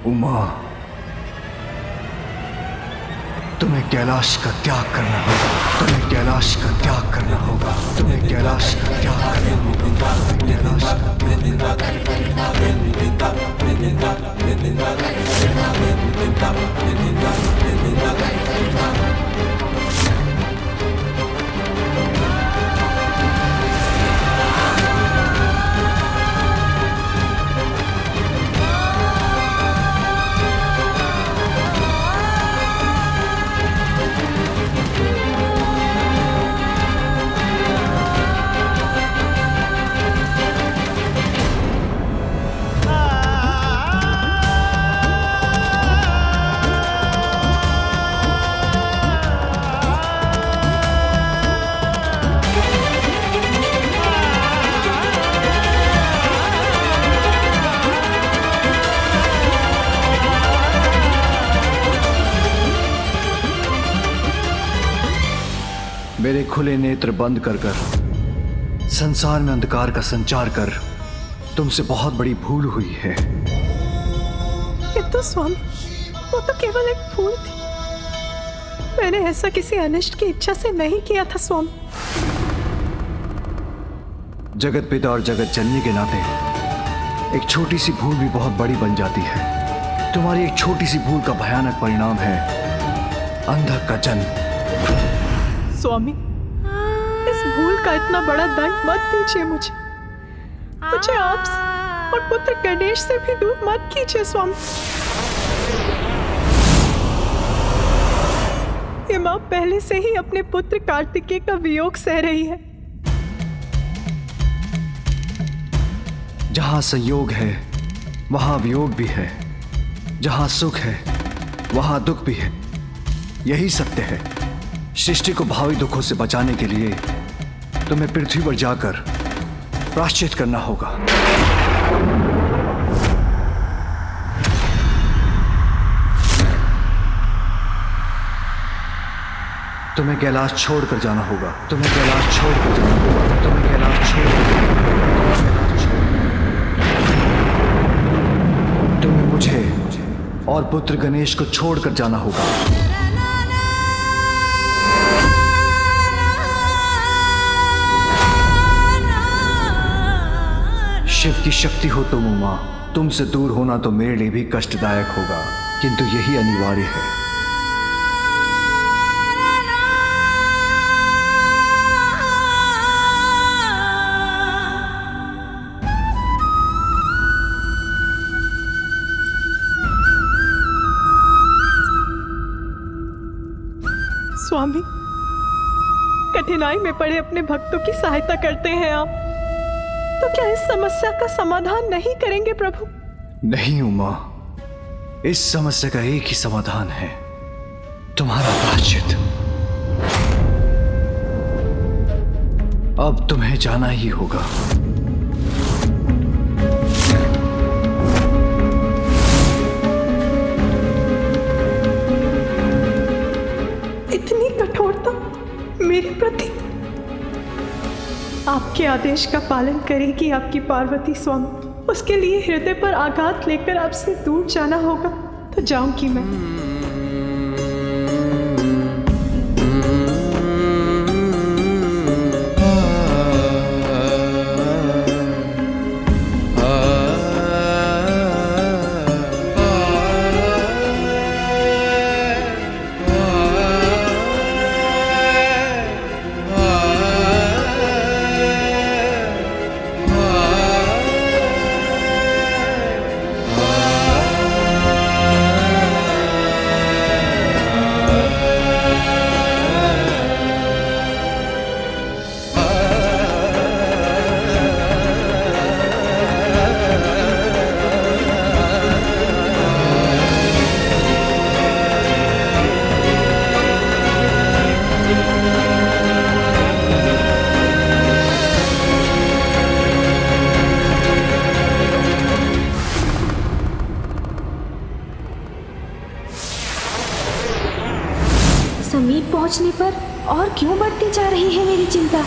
उमा, तुम्हें कैलाश का त्याग करना होगा। तुम्हें कैलाश का त्याग करना होगा। तुम्हें कैलाश का त्याग करना होगा। कैलाश का मेरे खुले नेत्र बंद कर संसार में अंधकार का संचार कर तुमसे बहुत बड़ी भूल हुई है। किंतु स्वामी, वो तो केवल एक भूल थी। मैंने ऐसा किसी अनिष्ट की इच्छा से नहीं किया था स्वामी। जगत पिता और जगत जननी के नाते एक छोटी सी भूल भी बहुत बड़ी बन जाती है। तुम्हारी एक छोटी सी भूल का भयानक परिणाम है अंधक का जन्म। स्वामी, इस भूल का इतना बड़ा दंड मत दीजिए मुझे। मुझे आपसे और पुत्र गणेश से भी दूर मत कीजिए स्वामी। ये माँ पहले से ही अपने पुत्र कार्तिकेय का वियोग सह रही है। जहां संयोग है वहां वियोग भी है, जहां सुख है वहां दुख भी है। यही सत्य है। सृष्टि को भावी दुखों से बचाने के लिए तुम्हें पृथ्वी पर जाकर प्रायश्चित करना होगा। तुम्हें कैलाश छोड़कर जाना होगा। तुम्हें कैलाश छोड़कर जाना होगा। तुम्हें कैलाश छोड़कर तुम्हें मुझे और पुत्र गणेश को छोड़कर जाना होगा। शिव की शक्ति हो तुम उमा, तुमसे दूर होना तो मेरे लिए भी कष्टदायक होगा, किंतु यही अनिवार्य है। स्वामी, कठिनाई में पड़े अपने भक्तों की सहायता करते हैं आप, तो क्या इस समस्या का समाधान नहीं करेंगे प्रभु? नहीं उमा, इस समस्या का एक ही समाधान है, तुम्हारा प्रायश्चित। अब तुम्हें जाना ही होगा। इतनी कठोरता मेरे प्रति? आपके आदेश का पालन करेगी आपकी पार्वती स्वामी। उसके लिए हृदय पर आघात लेकर आपसे दूर जाना होगा तो जाऊंगी मैं। समीप पहुंचने पर और क्यों बढ़ती जा रही है मेरी चिंता।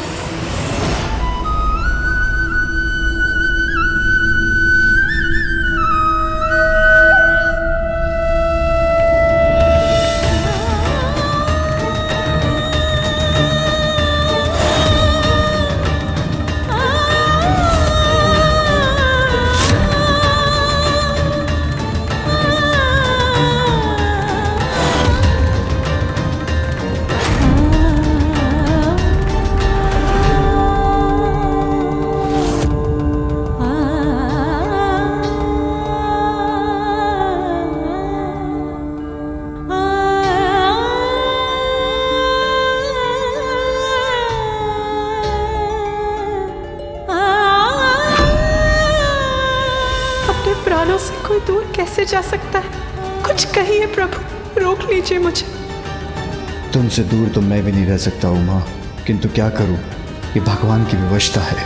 चरणों से कोई दूर कैसे जा सकता है? कुछ कहिए प्रभु, रोक लीजिए मुझे। तुमसे दूर तो मैं भी नहीं रह सकता उमा, किंतु क्या करूं, ये भगवान की विवशता है।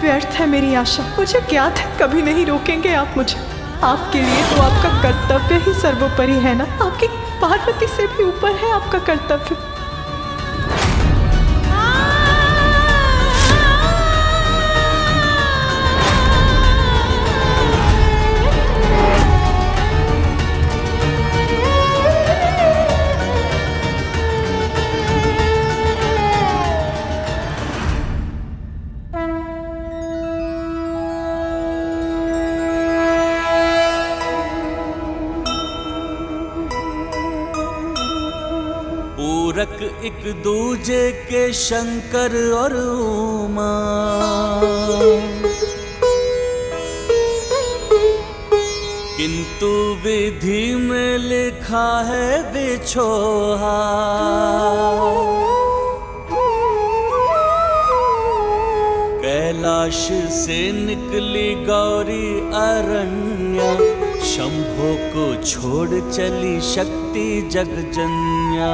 व्यर्थ है मेरी आशा, मुझे ज्ञात है कभी नहीं रोकेंगे आप मुझे। आपके लिए तो आपका कर्तव्य ही सर्वोपरि है ना। आपकी पार्वती से भी ऊपर है आपका कर्तव्य। पूरक एक दूजे के शंकर और उमा, किंतु विधि में लिखा है बिछोहा। कैलाश से निकली गौरी अरण्या, शंभो को छोड़ चली शक्ति जगजन्या।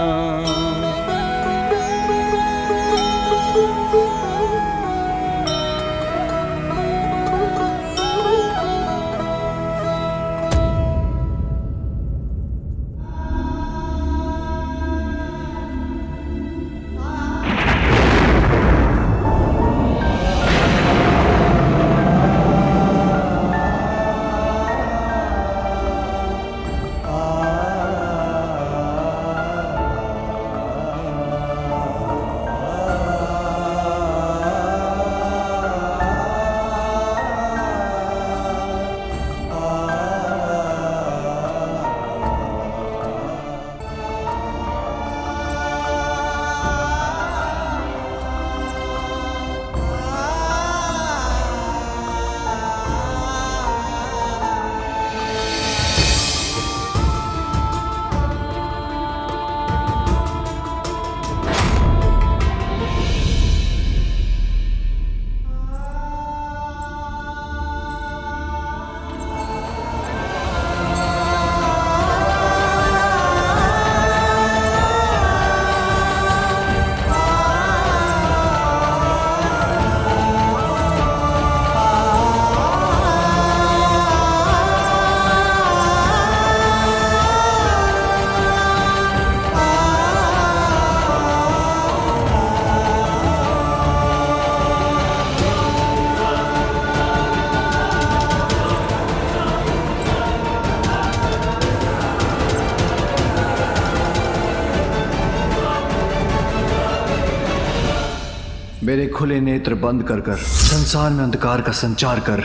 मेरे खुले नेत्र बंद कर कर संसार में अंधकार का संचार कर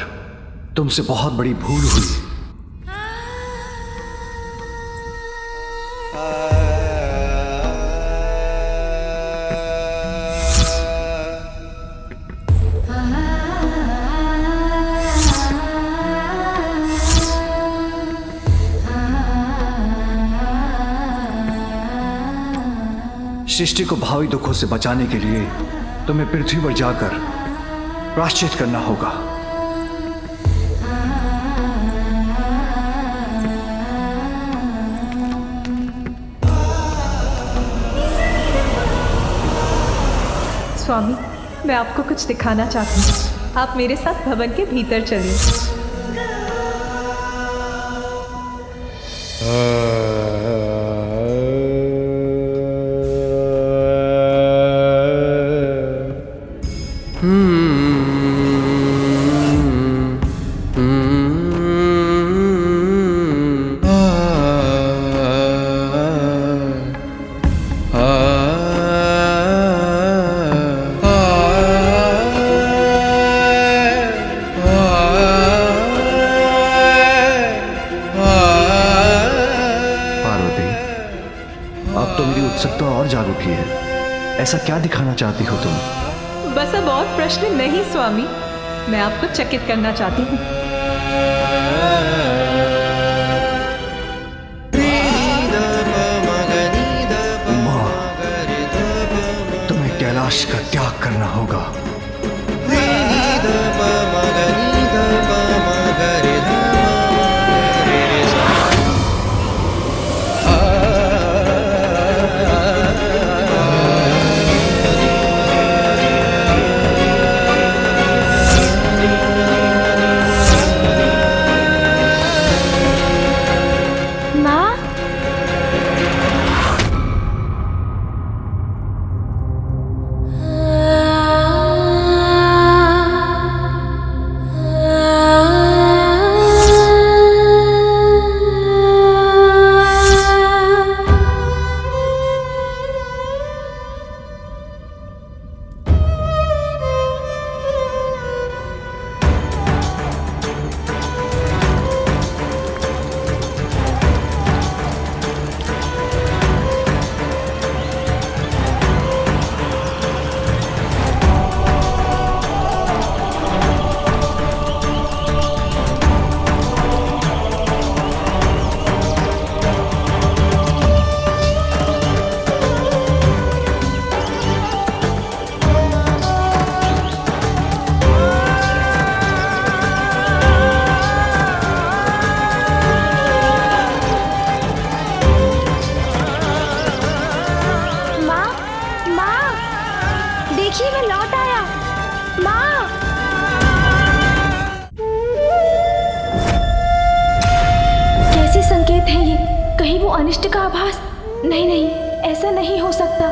तुमसे बहुत बड़ी भूल हुई। सृष्टि को भावी दुखों से बचाने के लिए तुम्हें पृथ्वी पर जाकर प्रायश्चित करना होगा। स्वामी, मैं आपको कुछ दिखाना चाहती हूँ। आप मेरे साथ भवन के भीतर चलिए। उत्सुकता और जाग उठी है। ऐसा क्या दिखाना चाहती हो तुम? बस अब और प्रश्न नहीं स्वामी, मैं आपको चकित करना चाहती हूँ। उमा, तुम्हें कैलाश का त्याग करना होगा। अनिष्ट का आभास। नहीं नहीं, ऐसा नहीं हो सकता।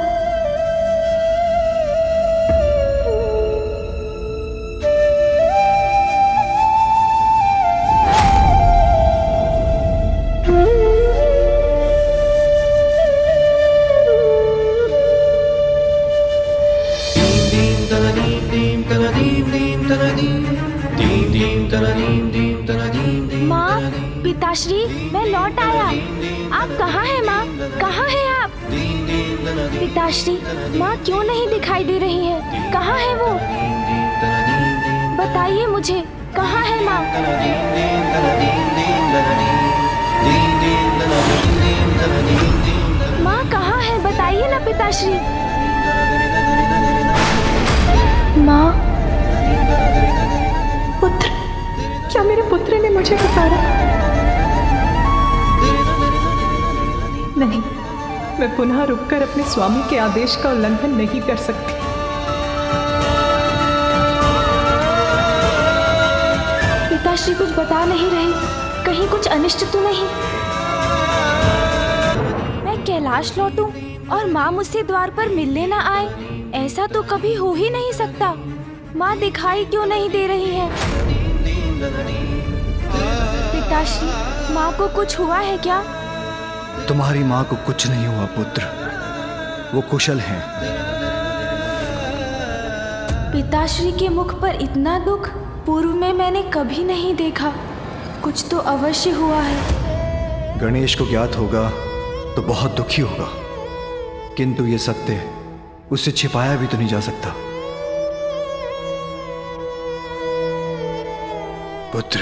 माँ, पिताश्री, मैं लौट आया। आप कहाँ हैं माँ? कहाँ हैं आप? पिताश्री, माँ क्यों नहीं दिखाई दे रही है? कहाँ है वो? बताइए मुझे, कहाँ है माँ? माँ कहाँ है? बताइए ना पिताश्री। माँ, पुत्र, क्या मेरे पुत्र ने मुझे पुकारा? नहीं, मैं पुनः रुककर अपने स्वामी के आदेश का उल्लंघन नहीं कर सकती। पिताश्री कुछ बता नहीं रहे, कहीं कुछ अनिष्ट तो नहीं? मैं कैलाश लौटूं और माँ मुझसे द्वार पर मिलने ना आए, ऐसा तो कभी हो ही नहीं सकता। माँ दिखाई क्यों नहीं दे रही है? पिताश्री, माँ को कुछ हुआ है क्या? तुम्हारी माँ को कुछ नहीं हुआ पुत्र, वो कुशल हैं। पिताश्री के मुख पर इतना दुख पूर्व में मैंने कभी नहीं देखा। कुछ तो अवश्य हुआ है। गणेश को ज्ञात होगा तो बहुत दुखी होगा, किंतु ये सत्य उससे छिपाया भी तो नहीं जा सकता। पुत्र,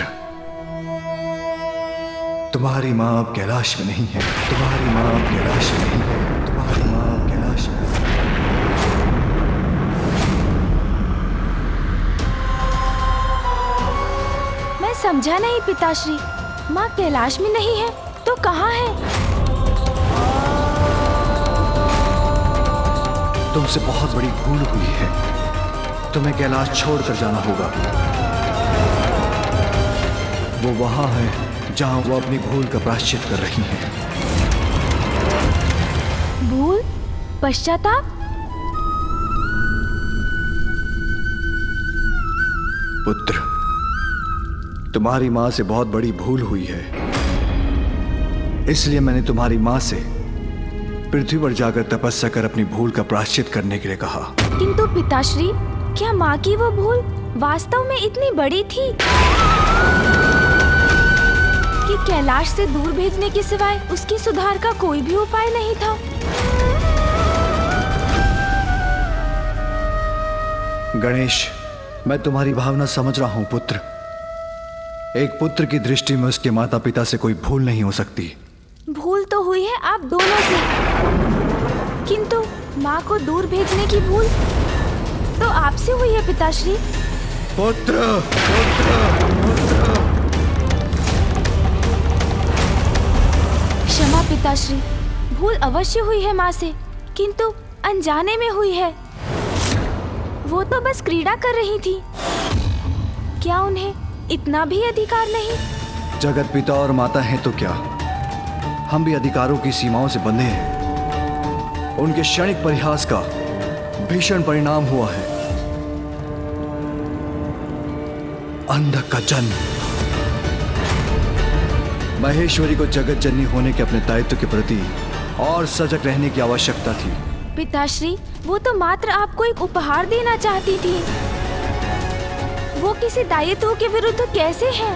तुम्हारी माँ अब कैलाश में नहीं है। तुम्हारी माँ अब कैलाश में नहीं है। तुम्हारी माँ अब कैलाश में नहीं है। मैं समझा नहीं पिताश्री, माँ कैलाश में नहीं है तो कहाँ है? तुमसे बहुत बड़ी भूल हुई है, तुम्हें कैलाश छोड़कर जाना होगा। वो वहां है जहां वो अपनी भूल का प्रायश्चित कर रही हैं। भूल? पश्चाताप? पुत्र, तुम्हारी माँ से बहुत बड़ी भूल हुई है, इसलिए मैंने तुम्हारी माँ से पृथ्वी पर जाकर तपस्या कर अपनी भूल का प्रायश्चित करने के लिए कहा। किंतु पिताश्री, क्या माँ की वो भूल वास्तव में इतनी बड़ी थी कि कैलाश से दूर भेजने के सिवाय उसकी सुधार का कोई भी उपाय नहीं था? गणेश, मैं तुम्हारी भावना समझ रहा हूं पुत्र। एक पुत्र की दृष्टि में उसके माता पिता से कोई भूल नहीं हो सकती। भूल तो हुई है आप दोनों से, किंतु माँ को दूर भेजने की भूल तो आपसे हुई है पिताश्री। पुत्र, पुत्र, पुत्र। क्षमा पिताश्री, भूल अवश्य हुई है माँ से, किंतु अनजाने में हुई है। वो तो बस क्रीड़ा कर रही थी, क्या उन्हें इतना भी अधिकार नहीं? जगत पिता और माता हैं तो क्या, हम भी अधिकारों की सीमाओं से बंधे हैं। उनके क्षणिक परिहास का भीषण परिणाम हुआ है अंधक का जन्म। महेश्वरी को जगत जननी होने के अपने दायित्व के प्रति और सजग रहने की आवश्यकता थी। पिताश्री, वो तो मात्र आपको एक उपहार देना चाहती थी। वो किसी दायित्व के विरुद्ध कैसे है?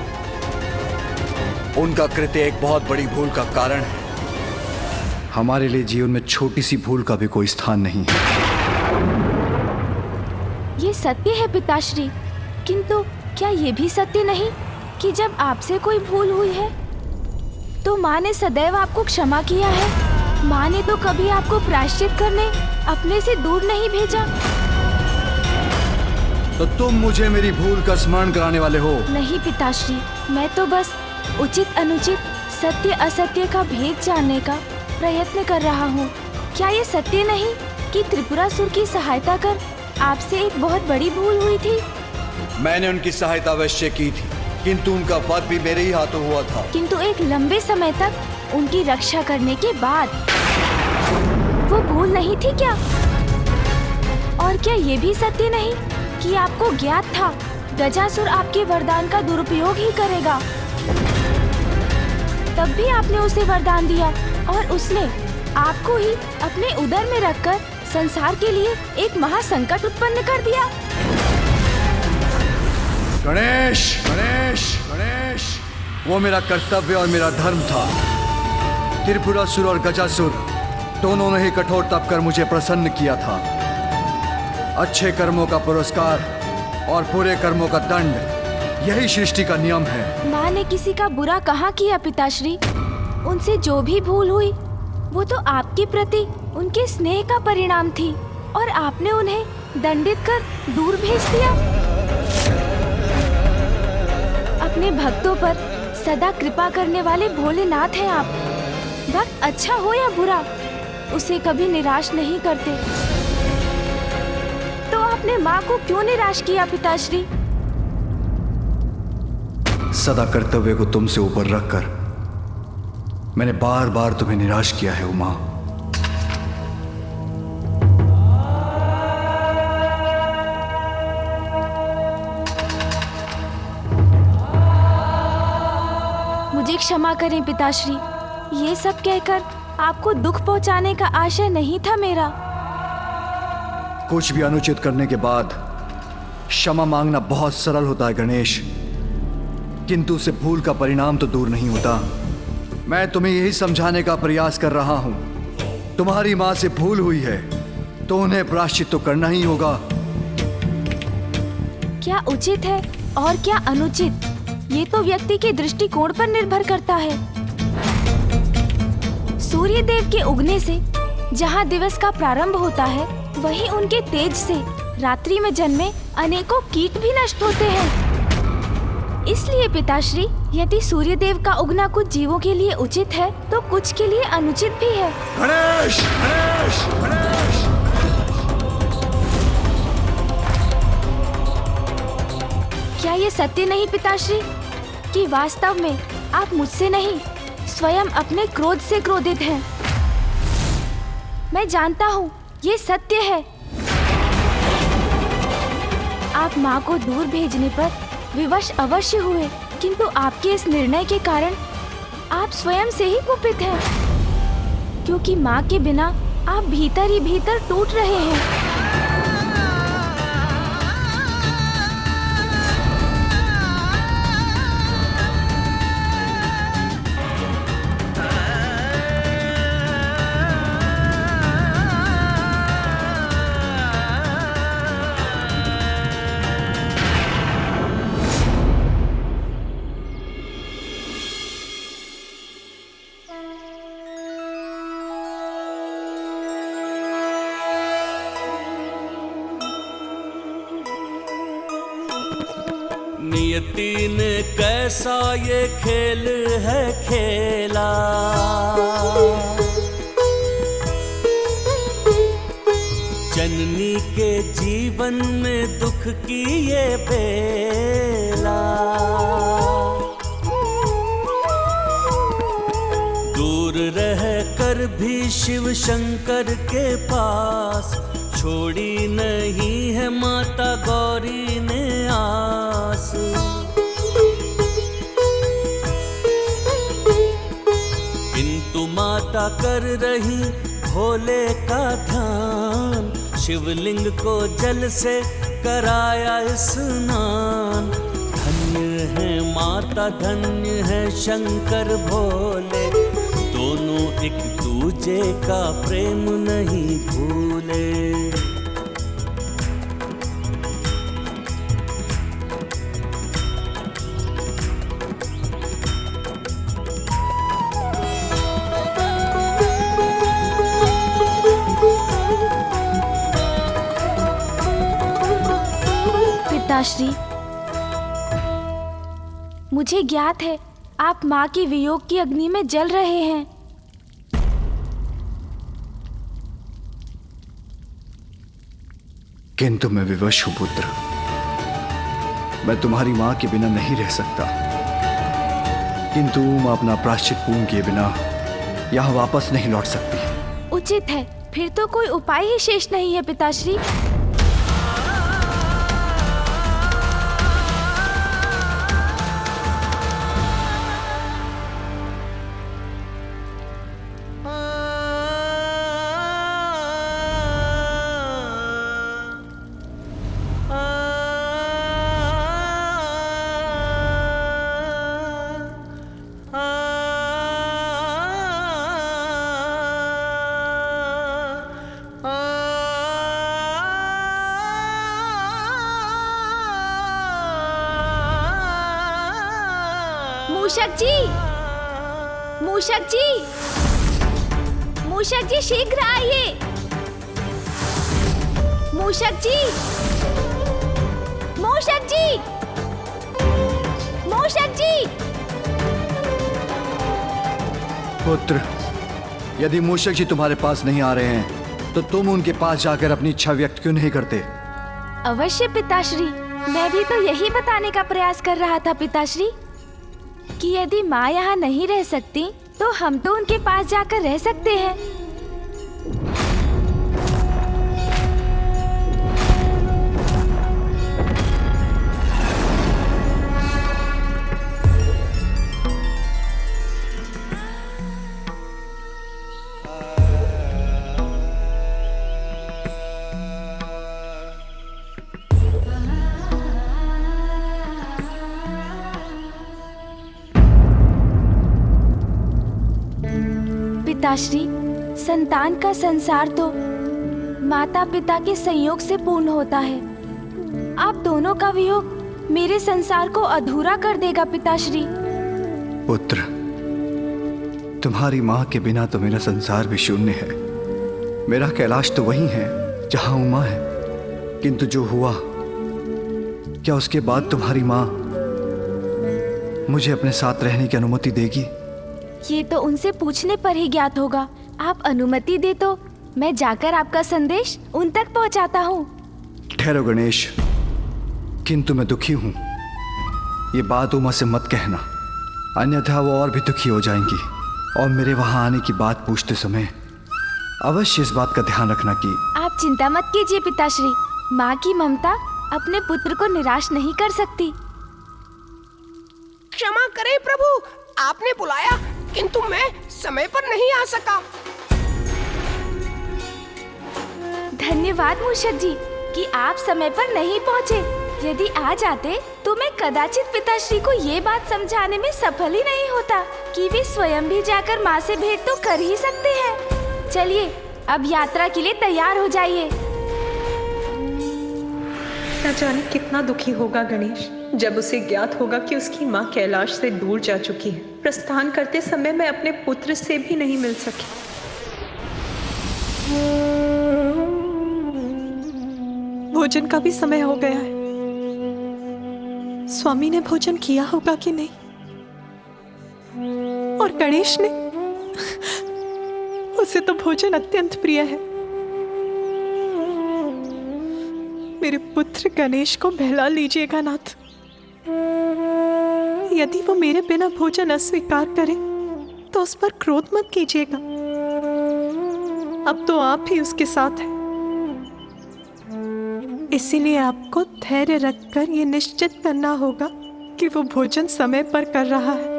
उनका कृत्य एक बहुत बड़ी भूल का कारण है। हमारे लिए जीवन में छोटी सी भूल का भी कोई स्थान नहीं है। ये सत्य है पिताश्री, किंतु क्या ये भी सत्य नहीं कि जब आपसे कोई भूल हुई है तो माँ ने सदैव आपको क्षमा किया है? माँ ने तो कभी आपको प्रायश्चित करने अपने से दूर नहीं भेजा। तो तुम मुझे मेरी भूल का स्मरण कराने वाले हो? नहीं पिताश्री, मैं तो बस उचित अनुचित, सत्य असत्य का भेद जानने का प्रयत्न कर रहा हूँ। क्या ये सत्य नहीं कि त्रिपुरासुर की सहायता कर आपसे एक बहुत बड़ी भूल हुई थी? मैंने उनकी सहायता अवश्य की थी, किंतु उनका वध भी मेरे ही हाथों हुआ था। किंतु एक लंबे समय तक उनकी रक्षा करने के बाद। वो भूल नहीं थी क्या? और क्या ये भी सत्य नहीं कि आपको ज्ञात था गजासुर आपके वरदान का दुरुपयोग ही करेगा? तब भी आपने उसे वरदान दिया और उसने आपको ही अपने उदर में रखकर संसार के लिए एक महासंकट उत्पन्न कर दिया। गणेश गणेश गणेश, वो मेरा कर्तव्य और मेरा धर्म था। त्रिपुरासुर और गजासुर दोनों ने ही कठोर तप कर मुझे प्रसन्न किया था। अच्छे कर्मों का पुरस्कार और बुरे कर्मों का दंड, यही सृष्टि का नियम है। माँ ने किसी का बुरा कहाँ किया पिताश्री? उनसे जो भी भूल हुई वो तो आपके प्रति उनके स्नेह का परिणाम थी और आपने उन्हें दंडित कर दूर भेज दिया। अपने भक्तों पर सदा कृपा करने वाले भोलेनाथ हैं आप। भक्त अच्छा हो या बुरा, उसे कभी निराश नहीं करते। तो आपने माँ को क्यों निराश किया पिताश्री? सदा कर्तव्य को तुमसे ऊपर रखकर मैंने बार बार तुम्हें निराश किया है उमा। मुझे क्षमा करें पिताश्री, ये सब कहकर आपको दुख पहुंचाने का आशय नहीं था मेरा। कुछ भी अनुचित करने के बाद क्षमा मांगना बहुत सरल होता है गणेश, किंतु उसे भूल का परिणाम तो दूर नहीं होता। मैं तुम्हें यही समझाने का प्रयास कर रहा हूं। तुम्हारी मां से भूल हुई है तो उन्हें प्रायश्चित तो करना ही होगा। क्या उचित है और क्या अनुचित, ये तो व्यक्ति के दृष्टिकोण पर निर्भर करता है। सूर्य देव के उगने से जहाँ दिवस का प्रारंभ होता है, वहीं उनके तेज से रात्रि में जन्मे अनेकों कीट भी नष्ट होते हैं। इसलिए पिताश्री, यदि सूर्य देव का उगना कुछ जीवों के लिए उचित है तो कुछ के लिए अनुचित भी है। गणेश गणेश गणेश, क्या ये सत्य नहीं पिताश्री कि वास्तव में आप मुझसे नहीं स्वयं अपने क्रोध से क्रोधित हैं? मैं जानता हूँ ये सत्य है। आप माँ को दूर भेजने पर विवश अवश्य हुए, किंतु आपके इस निर्णय के कारण आप स्वयं से ही कुपित हैं, क्योंकि माँ के बिना आप भीतर ही भीतर टूट रहे हैं। नियति ने कैसा ये खेल है खेला, जननी के जीवन में दुख की ये बेला। दूर रह कर भी शिव शंकर के पास छोड़ी नहीं है माता गौरी ने आस। किंतु माता कर रही भोले का ध्यान, शिवलिंग को जल से कराया स्नान। धन्य है माता धन्य है शंकर भोले, दोनों एक दूजे का प्रेम नहीं भूले। पिताश्री, मुझे ज्ञात है आप माँ के वियोग की अग्नि में जल रहे हैं। किंतु मैं विवश हूं पुत्र, मैं तुम्हारी मां के बिना नहीं रह सकता। किंतु मैं अपना प्रायश्चित पूर्ण किए बिना यहाँ वापस नहीं लौट सकती। उचित है, फिर तो कोई उपाय ही शेष नहीं है पिताश्री। मूषक जी, मूषक जी, मूषक जी शीघ्र आइए। मूषक जी, मूषक जी, मूषक जी। पुत्र, यदि मूषक जी तुम्हारे पास नहीं आ रहे हैं तो तुम उनके पास जाकर अपनी इच्छा व्यक्त क्यों नहीं करते? अवश्य पिताश्री, मैं भी तो यही बताने का प्रयास कर रहा था पिताश्री कि यदि माँ यहाँ नहीं रह सकती तो हम तो उनके पास जाकर रह सकते हैं। पिताश्री, संतान का संसार तो माता पिता के संयोग से पूर्ण होता है। आप दोनों का वियोग मेरे संसार को अधूरा कर देगा पिताश्री। पुत्र, तुम्हारी माँ के बिना तो मेरा संसार भी शून्य है। मेरा कैलाश तो वही है जहाँ उमा है, किंतु जो हुआ, क्या उसके बाद तुम्हारी माँ मुझे अपने साथ रहने की अनुमति देगी? ये तो उनसे पूछने पर ही ज्ञात होगा। आप अनुमति दे तो मैं जाकर आपका संदेश उन तक पहुंचाता हूँ। ठहरो गणेश, किंतु मैं दुखी हूँ। ये बात उमा से मत कहना, अन्यथा वो और भी दुखी हो जाएंगी और मेरे वहाँ आने की बात पूछते समय अवश्य इस बात का ध्यान रखना कि आप चिंता मत कीजिए पिताश्री, माँ की ममता अपने पुत्र को निराश नहीं कर सकती। क्षमा करें प्रभु, आपने बुलाया किंतु मैं समय पर नहीं आ सका। धन्यवाद मूषक जी कि आप समय पर नहीं पहुँचे। यदि आ जाते तो मैं कदाचित पिताश्री को ये बात समझाने में सफल ही नहीं होता कि वे स्वयं भी जाकर माँ से भेंट तो कर ही सकते हैं। चलिए अब यात्रा के लिए तैयार हो जाइए। न जाने कितना दुखी होगा गणेश जब उसे ज्ञात होगा कि उसकी माँ कैलाश से दूर जा चुकी है। प्रस्थान करते समय मैं अपने पुत्र से भी नहीं मिल सकी। भोजन का भी समय हो गया है। स्वामी ने भोजन किया होगा कि नहीं, और गणेश ने, उसे तो भोजन अत्यंत प्रिय है। मेरे पुत्र गणेश को बहला लीजिएगा नाथ। यदि वो मेरे बिना भोजन अस्वीकार करे तो उस पर क्रोध मत कीजिएगा। अब तो आप ही उसके साथ हैं, इसीलिए आपको धैर्य रखकर ये निश्चित करना होगा कि वो भोजन समय पर कर रहा है।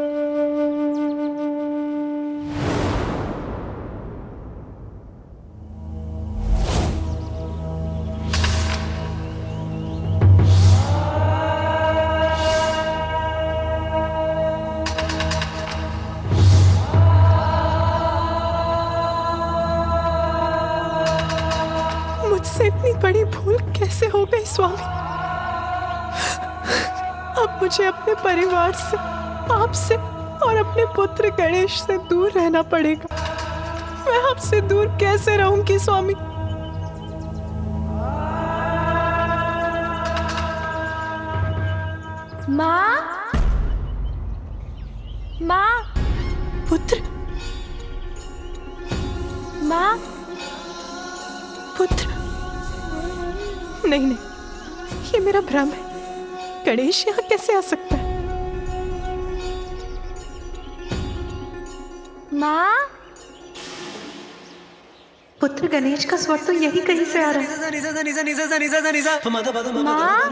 मुझसे इतनी बड़ी भूल कैसे हो गई स्वामी? अब मुझे अपने परिवार से, आपसे और अपने पुत्र गणेश से दूर रहना पड़ेगा। मैं आपसे दूर कैसे रहूंगी स्वामी? माँ, माँ, पुत्र, माँ, पुत्र, नहीं नहीं, ये मेरा भ्रम है। गणेश यहाँ कैसे आ सकता है? माँ, पुत्र गणेश का स्वर तो यही कहीं से आ रहा है। माँ,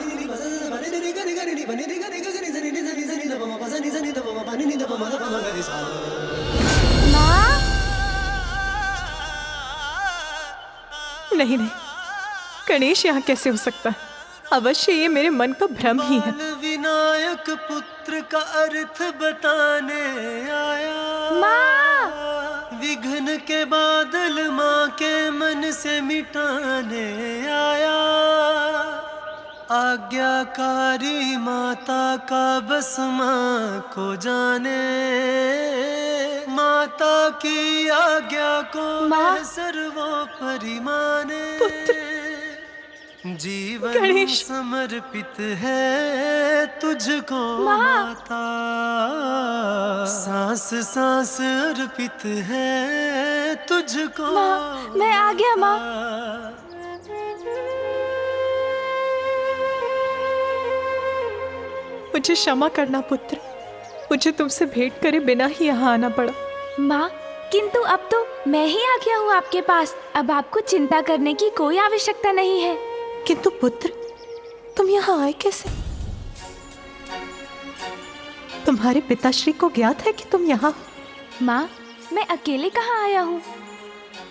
नहीं नहीं, गणेश यहाँ कैसे हो सकता है? अवश्य ये मेरे मन का भ्रम ही है। विनायक पुत्र का अर्थ बताने आया। माँ, विघ्न के बादल माँ के मन से मिटाने आया। आज्ञाकारी माता का बस माँ को जाने। माता की आज्ञा को माँ। सर्वोपरि माने। जीवन गणेश। समर्पित है तुझको माता। सांस सांस अर्पित है तुझको माँ, मैं आ गया माँ। मुझे क्षमा करना पुत्र, मुझे तुमसे भेंट करे बिना ही यहाँ आना पड़ा। माँ, किंतु अब तो मैं ही आ गया हूँ आपके पास। अब आपको चिंता करने की कोई आवश्यकता नहीं है। किंतु पुत्र, तुम यहाँ आए कैसे? तुम्हारे पिताश्री को ज्ञात है कि तुम यहाँ हो? माँ, मैं अकेले कहाँ आया हूँ?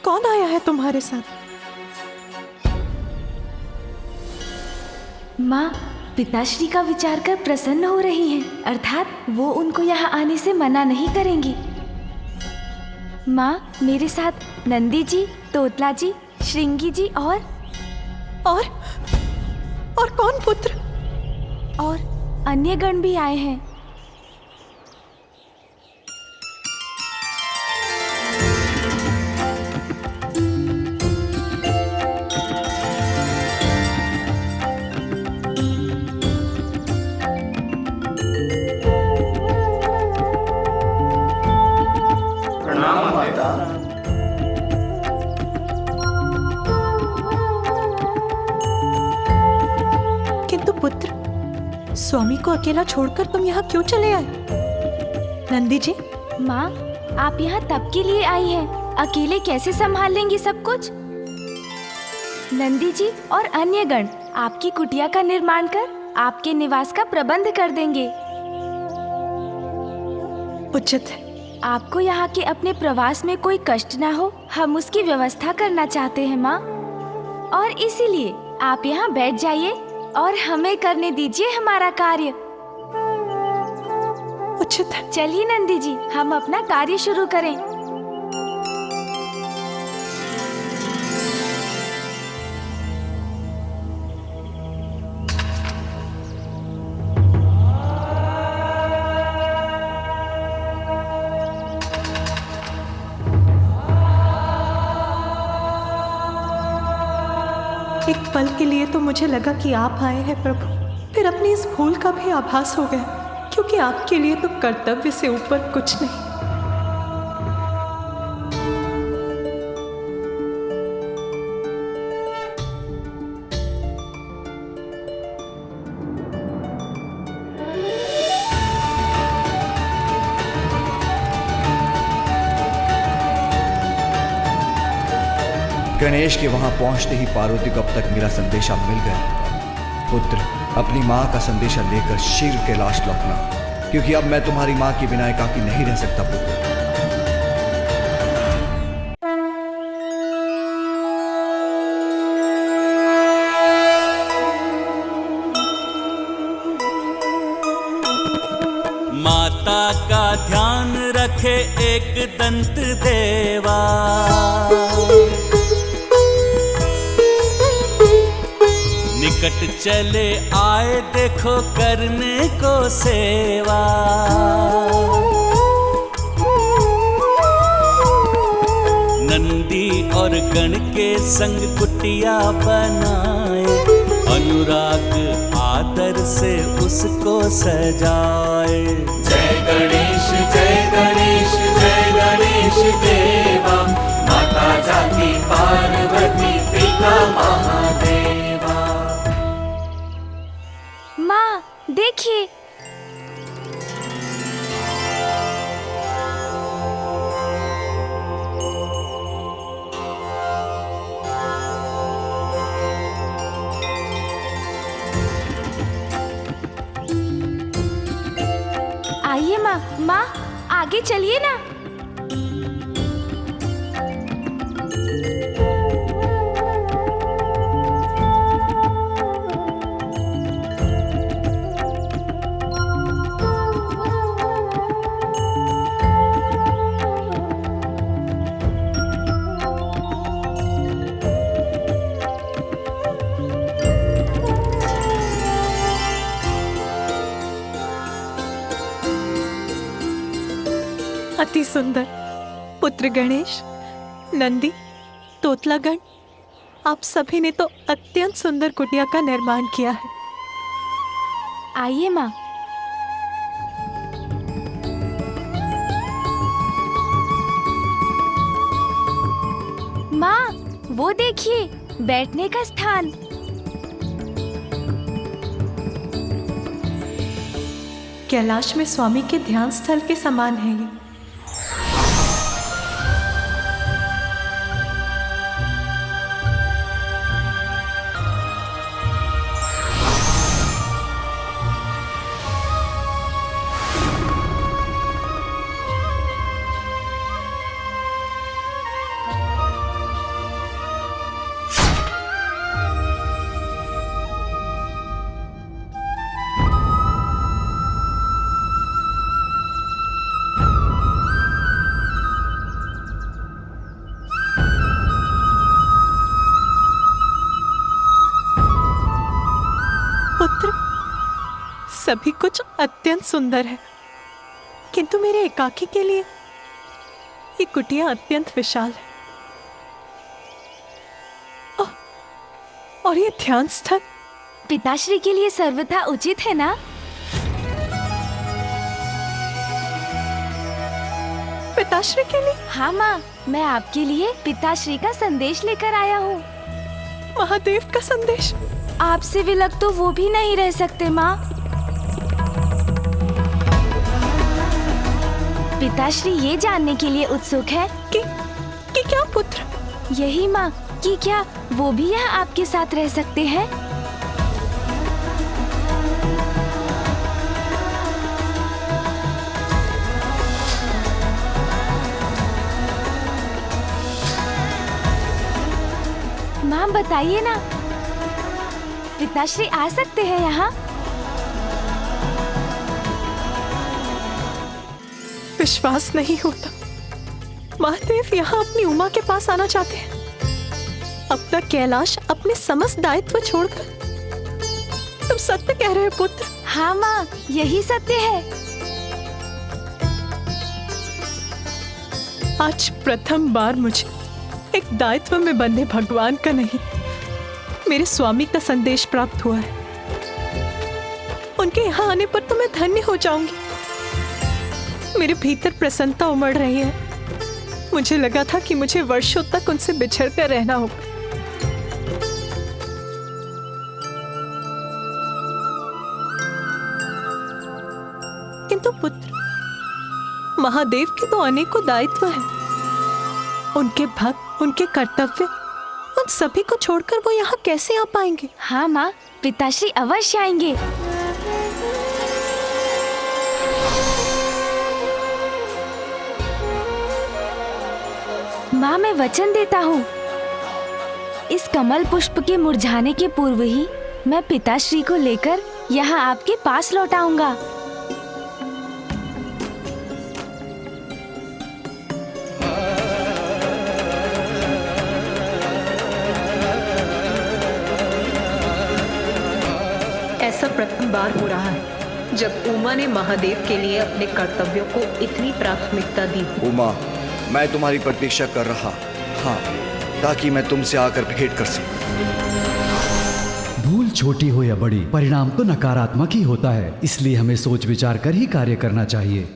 कौन आया है तुम्हारे साथ? माँ, पिताश्री का विचार कर प्रसन्न हो रही हैं, अर्थात वो उनको यहाँ आने से मना नहीं करेंगी। माँ, मेरे साथ नंदी जी, तोतला जी, श्रृंगी जी और कौन पुत्र? और अन्य गण भी आए हैं। किंतु पुत्र, स्वामी को अकेला छोड़कर तुम यहाँ क्यों चले आए? नंदी जी, माँ, आप यहाँ तब के लिए आई हैं, अकेले कैसे संभाल लेंगी सब कुछ? नंदी जी और अन्य गण आपकी कुटिया का निर्माण कर आपके निवास का प्रबंध कर देंगे। उचित है। आपको यहाँ के अपने प्रवास में कोई कष्ट ना हो, हम उसकी व्यवस्था करना चाहते हैं माँ। और इसीलिए आप यहाँ बैठ जाइए और हमें करने दीजिए हमारा कार्य। उचित है। चलिए नंदी जी, हम अपना कार्य शुरू करें। एक पल के लिए तो मुझे लगा कि आप आए हैं प्रभु, फिर अपनी इस भूल का भी आभास हो गया, क्योंकि आपके लिए तो कर्तव्य से ऊपर कुछ नहीं। गणेश के वहां पहुंचते ही पार्वती को अब तक मेरा संदेशा मिल गया। पुत्र, अपनी माँ का संदेशा लेकर शीघ्र कैलाश लौटना, क्योंकि अब मैं तुम्हारी माँ के बिना एकाकी नहीं रह सकता। पुत्र, माता का ध्यान रखे एक दंत देवा। निकट चले आए देखो करने को सेवा। नंदी और गण के संग कुटिया बनाए, अनुराग आदर से उसको सजाए। जय गणेश जय गणेश जय गणेश देवा, माता जाति पार्वती पिता महादेवा। माँ, देखिए, आइए माँ, माँ आगे चलिए ना। अति सुंदर पुत्र गणेश, नंदी, तोतलागण, आप सभी ने तो अत्यंत सुंदर कुटिया का निर्माण किया है। आइए माँ। माँ वो देखिए, बैठने का स्थान। कैलाश में स्वामी के ध्यान स्थल के समान है ये। पुत्र, सभी कुछ अत्यंत सुंदर है, किंतु मेरे एकाकी के लिए ये कुटिया अत्यंत विशाल है। और ये ध्यान स्थल पिताश्री के लिए सर्वथा उचित है ना? पिताश्री के लिए? हाँ माँ, मैं आपके लिए पिताश्री का संदेश लेकर आया हूँ। महादेव का संदेश? आपसे विलग तो वो भी नहीं रह सकते माँ। पिताश्री ये जानने के लिए उत्सुक है कि क्या पुत्र? यही माँ, कि क्या वो भी यहाँ आपके साथ रह सकते हैं? माँ बताइए ना, पिताश्री आ सकते हैं यहाँ? विश्वास नहीं होता, महादेव यहाँ अपनी उमा के पास आना चाहते हैं। अपना कैलाश, अपने समस्त दायित्व छोड़कर। तुम सत्य कह रहे हो पुत्र? हाँ माँ, यही सत्य है। आज प्रथम बार मुझे एक दायित्व में बंधे भगवान का नहीं, मेरे स्वामी का संदेश प्राप्त हुआ है। उनके यहाँ आने पर तो मैं धन्य हो जाऊंगी। मेरे भीतर प्रसन्नता उमड़ रही है। मुझे लगा था कि मुझे वर्षों तक उनसे बिछड़ कर रहना होगा। किंतु पुत्र, महादेव के तो अनेकों दायित्व हैं। उनके भक्त, उनके कर्तव्य, उन सभी को छोड़कर वो यहाँ कैसे आ पाएंगे? हाँ माँ, पिताश्री अवश्य आएंगे। माँ मैं वचन देता हूँ, इस कमल पुष्प के मुरझाने के पूर्व ही मैं पिताश्री को लेकर यहाँ आपके पास लौट आऊंगा। ऐसा प्रथम बार हो रहा है जब उमा ने महादेव के लिए अपने कर्तव्यों को इतनी प्राथमिकता दी। उमा, मैं तुम्हारी प्रतीक्षा कर रहा, हाँ, ताकि मैं तुमसे आकर भेंट कर सकूं। भूल छोटी हो या बड़ी, परिणाम तो नकारात्मक ही होता है, इसलिए हमें सोच विचार कर ही कार्य करना चाहिए।